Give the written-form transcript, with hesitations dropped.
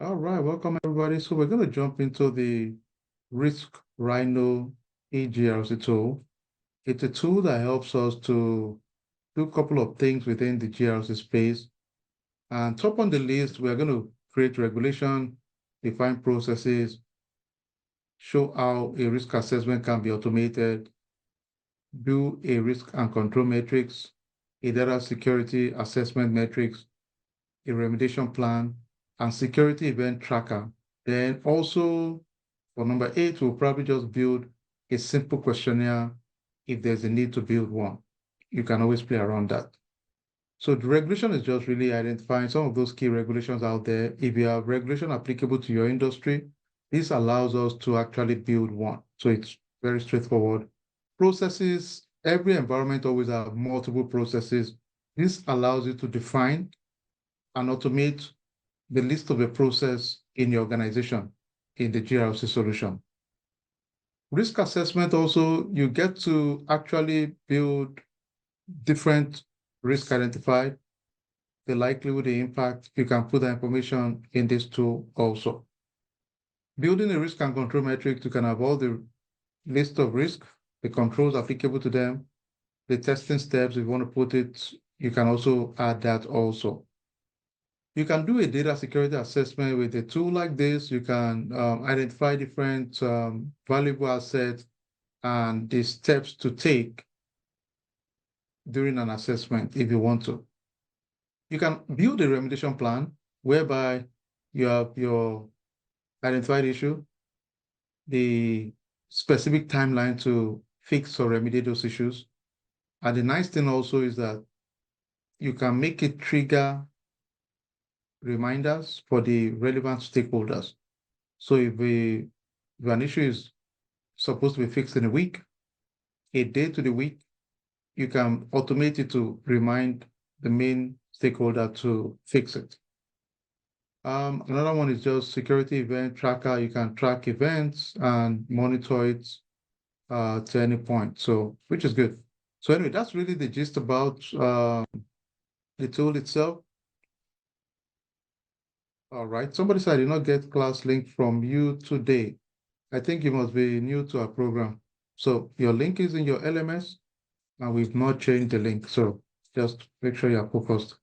All right, welcome everybody. So we're going to jump into the Risk Rhino EGRC tool. It's a tool that helps us to do a couple of things within the GRC space. And top on the list, we're going to create regulation, define processes, show how a risk assessment can be automated, do a risk and control matrix, a data security assessment matrix, a remediation plan, and security event tracker. Then also for number 8, we'll probably just build a simple questionnaire if there's a need to build one. You can always play around that. So the regulation is just really identifying some of those key regulations out there. If you have regulation applicable to your industry, this allows us to actually build one. So it's very straightforward. Processes, every environment always have multiple processes. This allows you to define and automate the list of a process in your organization in the GRC solution. Risk assessment also, you get to actually build different risk identified, the likelihood, the impact. You can put that information in this tool also. Building a risk and control metric, you can have all the list of risk, the controls applicable to them, the testing steps, if you want to put it, you can also add that also. You can do a data security assessment with a tool like this. You can identify different valuable assets and the steps to take during an assessment if you want to. You can build a remediation plan whereby you have your identified issue, the specific timeline to fix or remediate those issues. And the nice thing also is that you can make it trigger reminders for the relevant stakeholders. So if an issue is supposed to be fixed in a week, a day to the week, you can automate it to remind the main stakeholder to fix it. Another one is just security event tracker. You can track events and monitor it to any point, so which is good. So anyway, that's really the gist about the tool itself. All right, somebody said I did not get class link from you today. I think you must be new to our program. So your link is in your LMS and we've not changed the link. So just make sure you're focused.